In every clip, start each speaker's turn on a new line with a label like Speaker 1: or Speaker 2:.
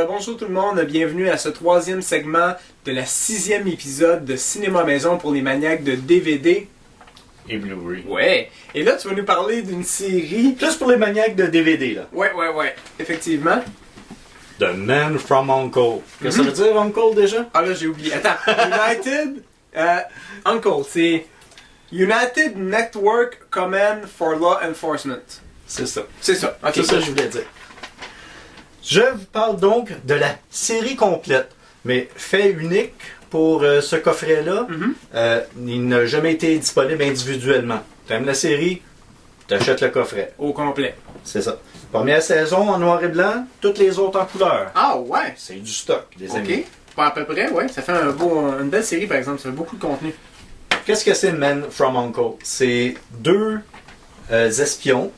Speaker 1: Bonjour tout le monde, bienvenue à ce troisième segment de la 6e épisode de Cinéma Maison pour les maniaques de DVD.
Speaker 2: Et Blu-ray.
Speaker 1: Ouais, et là tu vas nous parler d'une série...
Speaker 2: Plus pour les maniaques de DVD, là.
Speaker 1: Ouais, effectivement.
Speaker 2: The Man from Uncle. Qu'est-ce que ça veut dire, Uncle, déjà?
Speaker 1: Ah là, j'ai oublié. Attends, United... Uncle, c'est... United Network Command for Law Enforcement.
Speaker 2: C'est ça.
Speaker 1: C'est ça, ok.
Speaker 2: C'est ça que je voulais dire. Je vous parle donc de la série complète, mais fait unique pour ce coffret-là. Il n'a jamais été disponible individuellement. Tu aimes la série, tu achètes le coffret.
Speaker 1: Au complet.
Speaker 2: C'est ça. Première saison en noir et blanc, toutes les autres en couleur.
Speaker 1: Ah ouais?
Speaker 2: C'est du stock, les amis.
Speaker 1: Ok, pas à peu près, ouais. Ça fait une belle série par exemple, ça fait beaucoup de contenu.
Speaker 2: Qu'est-ce que c'est Man from Uncle? C'est deux espions.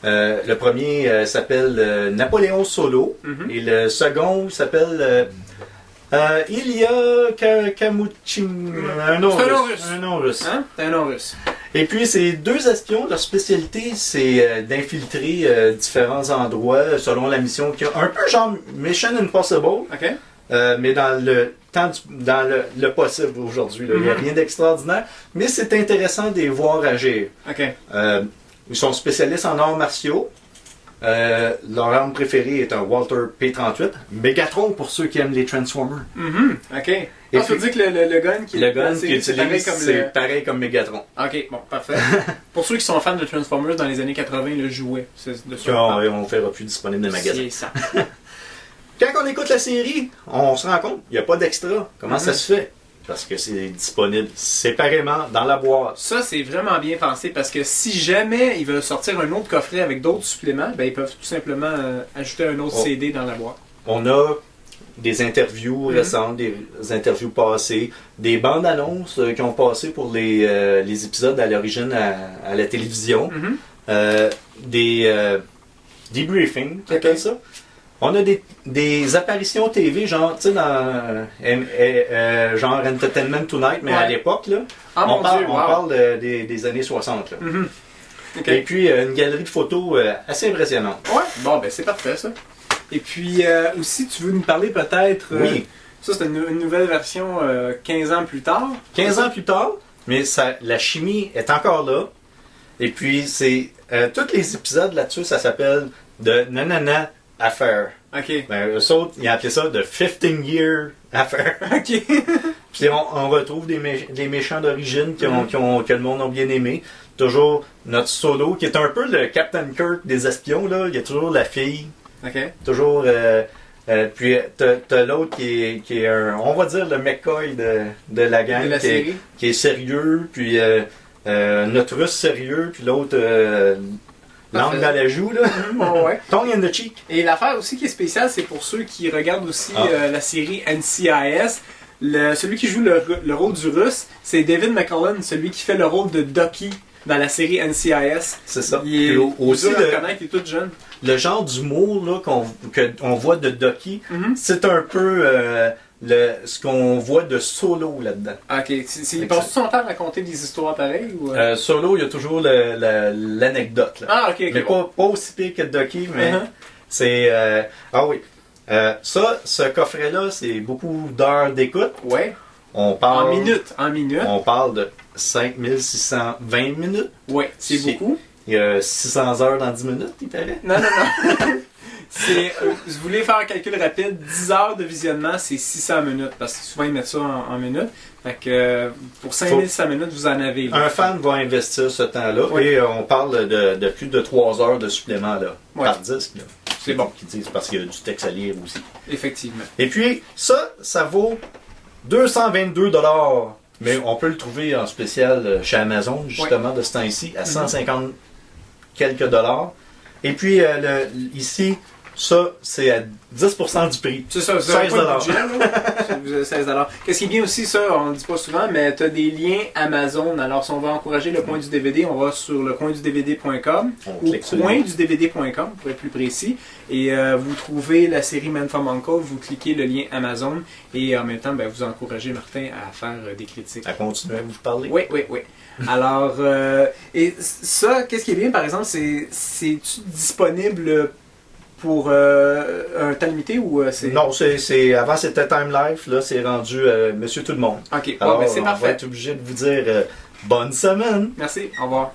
Speaker 2: Le premier s'appelle Napoléon Solo et le second s'appelle Ilya Kamuchin. Un nom russe. Un nom russe.
Speaker 1: Hein? C'est un nom russe.
Speaker 2: Et puis ces deux espions, leur spécialité c'est d'infiltrer différents endroits selon la mission qu'il y a. Un peu genre Mission Impossible.
Speaker 1: Ok.
Speaker 2: Mais dans le possible aujourd'hui. Il n'y a rien d'extraordinaire, mais c'est intéressant de les voir agir.
Speaker 1: Ok.
Speaker 2: Ils sont spécialistes en arts martiaux. Leur arme préférée est un Walther P38. Megatron pour ceux qui aiment les Transformers.
Speaker 1: Ok. Et tu veux dire que le gun qui
Speaker 2: c'est pareil comme Megatron.
Speaker 1: Ok, bon, parfait. Pour ceux qui sont fans de Transformers dans les années 80, le jouet. C'est de ça.
Speaker 2: On ne fera plus disponible dans les magasins.
Speaker 1: C'est ça.
Speaker 2: Quand on écoute la série, on se rend compte qu'il n'y a pas d'extra. Comment ça se fait? Parce que c'est disponible séparément dans la boîte.
Speaker 1: Ça, c'est vraiment bien pensé parce que si jamais ils veulent sortir un autre coffret avec d'autres suppléments, ben, ils peuvent tout simplement ajouter un autre CD dans la boîte.
Speaker 2: On a des interviews récentes, des interviews passées, des bandes annonces qui ont passé pour les épisodes à l'origine à la télévision, des debriefings, c'est ça. On a des apparitions TV, genre, tu sais, dans genre Entertainment Tonight, mais à l'époque, là, on parle des années 60. Là. Et puis, une galerie de photos assez impressionnante.
Speaker 1: Ouais, bon, ben c'est parfait, ça. Et puis, aussi, tu veux nous parler peut-être...
Speaker 2: oui.
Speaker 1: Ça, c'est une nouvelle version 15 ans plus tard.
Speaker 2: 15 ans plus tard, mais la chimie est encore là. Et puis, c'est... tous les épisodes là-dessus, ça s'appelle de Nanana Affair.
Speaker 1: OK.
Speaker 2: Ben, eux autres, ils ont appelé ça The 15-Year Affair.
Speaker 1: OK.
Speaker 2: Puis on retrouve des méchants d'origine que le monde a bien aimé. Toujours notre Solo, qui est un peu le Captain Kirk des espions, là. Il y a toujours la fille.
Speaker 1: OK.
Speaker 2: Toujours... puis t'as l'autre qui est on va dire le McCoy de la gang.
Speaker 1: De la série.
Speaker 2: Qui est sérieux, puis notre Russe sérieux, puis l'autre... langue dans la joue, là.
Speaker 1: Ouais.
Speaker 2: Tongue in the cheek.
Speaker 1: Et l'affaire aussi qui est spéciale, c'est pour ceux qui regardent aussi la série NCIS. Celui qui joue le rôle du Russe, c'est David McCullough, celui qui fait le rôle de Ducky dans la série NCIS.
Speaker 2: C'est ça.
Speaker 1: Il est
Speaker 2: aussi
Speaker 1: dur à reconnaître, il est tout jeune.
Speaker 2: Le genre d'humour là, qu'on voit de Ducky, c'est un peu ce qu'on voit de Solo là-dedans.
Speaker 1: Ok. Il passe tout son temps à raconter des histoires pareilles ou
Speaker 2: Solo, il y a toujours l'anecdote. Là.
Speaker 1: Ah, ok.
Speaker 2: Mais pas aussi pire que Ducky, mais c'est... ah oui. Ce coffret-là, c'est beaucoup d'heures d'écoute.
Speaker 1: Ouais.
Speaker 2: On parle...
Speaker 1: En minutes.
Speaker 2: On parle de 5620 minutes.
Speaker 1: Ouais, c'est beaucoup.
Speaker 2: Il y a 600 heures dans 10 minutes, il paraît.
Speaker 1: Non. Vous voulez faire un calcul rapide, 10 heures de visionnement, c'est 600 minutes, parce que souvent ils mettent ça en minutes. Fait que pour 5600 minutes, vous en avez. Là.
Speaker 2: Un fan va investir ce temps-là, et on parle de plus de 3 heures de supplément là, par disque. Là.
Speaker 1: C'est bon.
Speaker 2: Qu'ils disent, parce qu'il y a du texte à lire aussi.
Speaker 1: Effectivement.
Speaker 2: Et puis, ça vaut 222$. Mais on peut le trouver en spécial chez Amazon, justement, de ce temps-ci, à 150 quelques dollars. Et puis, ici, ça, c'est à 10% du prix.
Speaker 1: C'est ça,
Speaker 2: 16$.
Speaker 1: Vous avez 16$. Qu'est-ce qui est bien aussi, ça, on ne le dit pas souvent, mais tu as des liens Amazon. Alors, si on veut encourager le coin du DVD, on va sur lecoindudvd.com ou coindudvd.com, pour être plus précis. Et vous trouvez la série Man from Uncle, vous cliquez le lien Amazon et en même temps, vous encouragez Martin à faire des critiques.
Speaker 2: À continuer à vous parler.
Speaker 1: Oui. Alors, et ça, qu'est-ce qui est bien, par exemple, c'est disponible pour un temps limité ou c'est...
Speaker 2: Non, avant c'était Time Life, là c'est rendu Monsieur Tout le monde.
Speaker 1: Ok,
Speaker 2: alors
Speaker 1: ben, c'est
Speaker 2: on
Speaker 1: parfait.
Speaker 2: va être obligé de vous dire bonne semaine.
Speaker 1: Merci, au revoir.